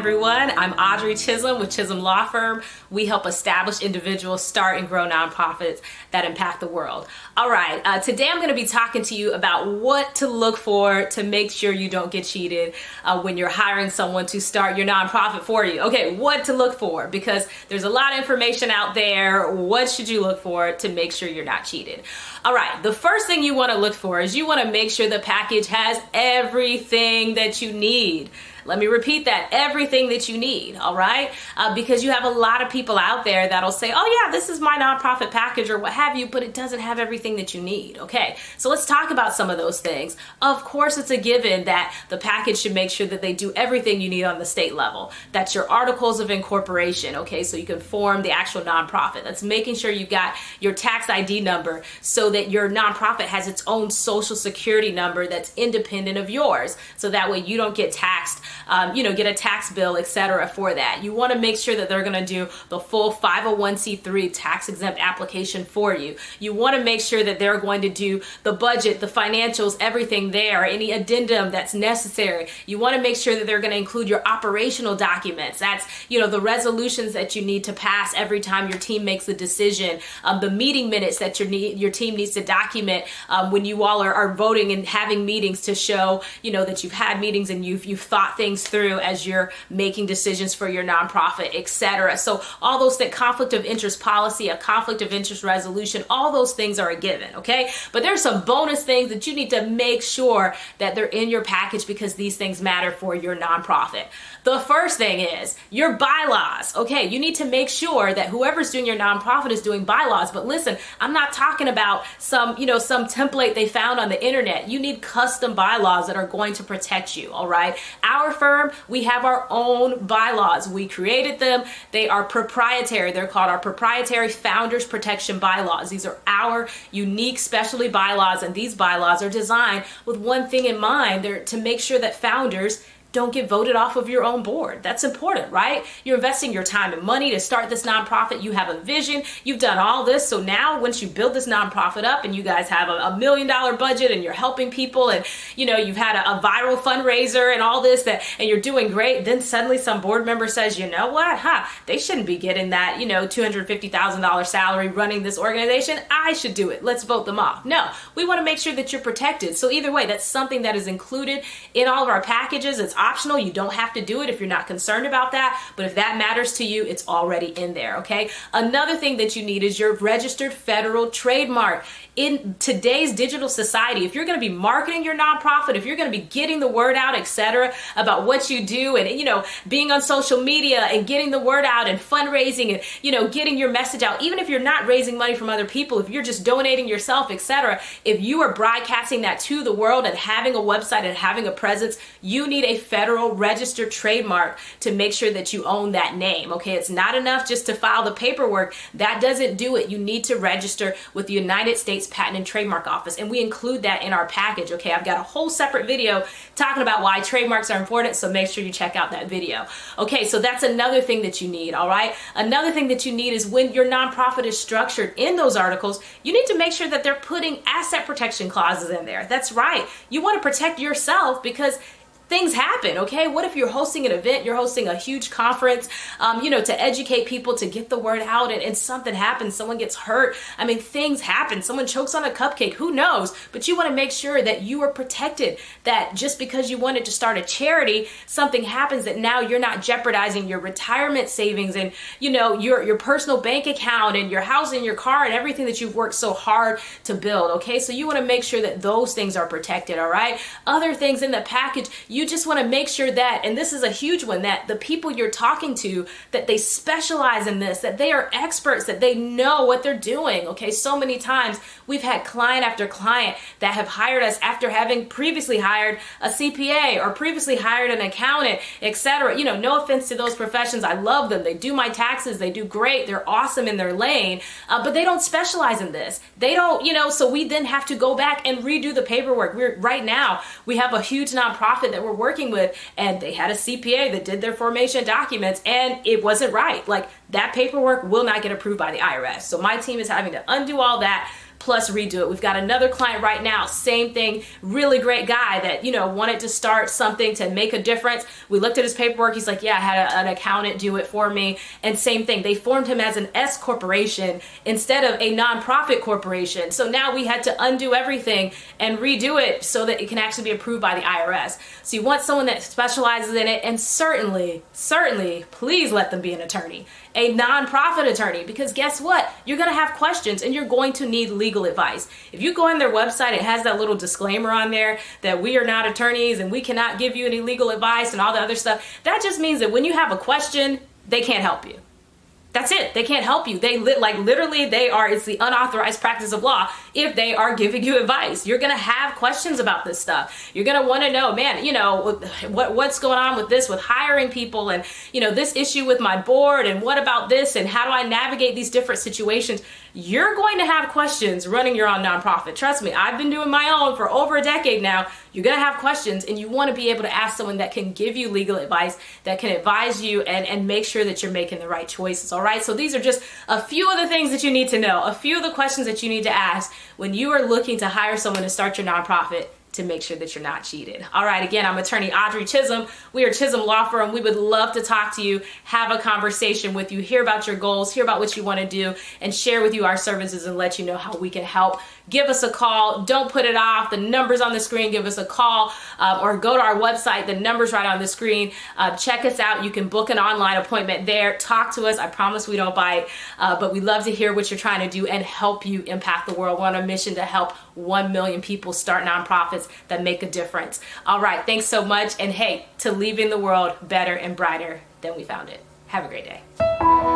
everyone. I'm Audrey Chisholm with Chisholm Law Firm. We help established individuals start and grow nonprofits that impact the world. All right, today I'm going to be talking to you about what to look for to make sure you don't get cheated when you're hiring someone to start your nonprofit for you. Okay, what to look for, because there's a lot of information out there. What should you look for to make sure you're not cheated? All right, the first thing you want to look for is you want to make sure the package has everything that you need. Let me repeat that, everything that you need, all right? Because you have a lot of people out there that'll say, oh yeah, this is my nonprofit package or what have you, but it doesn't have everything that you need, okay? So let's talk about some of those things. Of course, it's a given that the package should make sure that they do everything you need on the state level. That's your articles of incorporation, okay? So you can form the actual nonprofit. That's making sure you've got your tax ID number so that your nonprofit has its own social security number that's independent of yours. So that way you don't get taxed, get a tax bill, etc. for that. You want to make sure that they're going to do the full 501c3 tax-exempt application for you. You want to make sure that they're going to do the budget, the financials, everything there, any addendum that's necessary. You want to make sure that they're going to include your operational documents. That's, the resolutions that you need to pass every time your team makes a decision, the meeting minutes that your team needs to document when you all are voting and having meetings to show, that you've had meetings and you've thought things through as you're making decisions for your nonprofit, etc. So all those things, conflict of interest policy, a conflict of interest resolution, all those things are a given, okay? But there's some bonus things that you need to make sure that they're in your package because these things matter for your nonprofit. The first thing is your bylaws, okay? You need to make sure that whoever's doing your nonprofit is doing bylaws. But listen, I'm not talking about some template they found on the internet. You need custom bylaws that are going to protect you, all right? Our firm, we have our own bylaws. We created them. They are proprietary. They're called our proprietary Founders Protection Bylaws. These are our unique specialty bylaws, and these bylaws are designed with one thing in mind. They're to make sure that founders don't get voted off of your own board. That's important, right? You're investing your time and money to start this nonprofit. You have a vision. You've done all this. So now once you build this nonprofit up and you guys have a $1 million budget and you're helping people and, you've had a viral fundraiser and all this and you're doing great, then suddenly some board member says, you know what? They shouldn't be getting that, $250,000 salary running this organization. I should do it. Let's vote them off. No, we want to make sure that you're protected. So either way, that's something that is included in all of our packages. It's optional. You don't have to do it if you're not concerned about that. But if that matters to you, it's already in there, okay? Another thing that you need is your registered federal trademark. In today's digital society, if you're going to be marketing your nonprofit, if you're going to be getting the word out, etc., about what you do and, being on social media and getting the word out and fundraising and, getting your message out, even if you're not raising money from other people, if you're just donating yourself, etc., if you are broadcasting that to the world and having a website and having a presence, you need a federal registered trademark to make sure that you own that name, okay? It's not enough just to file the paperwork. That doesn't do it. You need to register with the United States Patent and Trademark Office, and we include that in our package, okay? I've got a whole separate video talking about why trademarks are important, so make sure you check out that video. Okay, so that's another thing that you need, all right? Another thing that you need is when your nonprofit is structured in those articles, you need to make sure that they're putting asset protection clauses in there. That's right. You want to protect yourself because things happen, okay? What if you're hosting an event, you're hosting a huge conference, to educate people, to get the word out, and something happens, someone gets hurt. I mean, things happen. Someone chokes on a cupcake, who knows? But you want to make sure that you are protected, that just because you wanted to start a charity, something happens that now you're not jeopardizing your retirement savings and, your personal bank account and your house and your car and everything that you've worked so hard to build, okay? So you want to make sure that those things are protected, all right? Other things in the package, you just want to make sure that, and this is a huge one, that the people you're talking to, that they specialize in this, that they are experts, that they know what they're doing, okay? So many times we've had client after client that have hired us after having previously hired a CPA or previously hired an accountant, etc. No offense to those professions. I love them. They do my taxes. They do great. They're awesome in their lane, but they don't specialize in this. They don't, so we then have to go back and redo the paperwork. Right now, we have a huge nonprofit that we're working with, and they had a CPA that did their formation documents, and it wasn't right. Like, that paperwork will not get approved by the IRS. So my team is having to undo all that, plus redo it. We've got another client right now, same thing, really great guy that, wanted to start something to make a difference. We looked at his paperwork. He's like, yeah, I had an accountant do it for me. And same thing, they formed him as an S corporation instead of a nonprofit corporation. So now we had to undo everything and redo it so that it can actually be approved by the IRS. So you want someone that specializes in it, and certainly, please let them be an attorney, a nonprofit attorney, because guess what? You're going to have questions and you're going to need legal advice. If you go on their website, it has that little disclaimer on there that we are not attorneys and we cannot give you any legal advice and all the other stuff. That just means that when you have a question, they can't help you. That's it. They can't help you. It's the unauthorized practice of law if they are giving you advice. You're going to have questions about this stuff. You're going to want to know, man, what's going on with this, with hiring people, and, this issue with my board, and what about this, and how do I navigate these different situations? You're going to have questions running your own nonprofit. Trust me, I've been doing my own for over a decade now. You're going to have questions, and you want to be able to ask someone that can give you legal advice, that can advise you and make sure that you're making the right choices. All right. So these are just a few of the things that you need to know, a few of the questions that you need to ask when you are looking to hire someone to start your nonprofit, to make sure that you're not cheated. All right, again, I'm attorney Audrey Chisholm. We are Chisholm Law Firm. We would love to talk to you, have a conversation with you, hear about your goals, hear about what you want to do, and share with you our services and let you know how we can help. Give us a call. Don't put it off. The number's on the screen. Give us a call or go to our website. The number's right on the screen. Check us out. You can book an online appointment there. Talk to us. I promise we don't bite, but we love to hear what you're trying to do and help you impact the world. We're on a mission to help 1 million people start nonprofits that make a difference. All right. Thanks so much. And hey, to leaving the world better and brighter than we found it. Have a great day.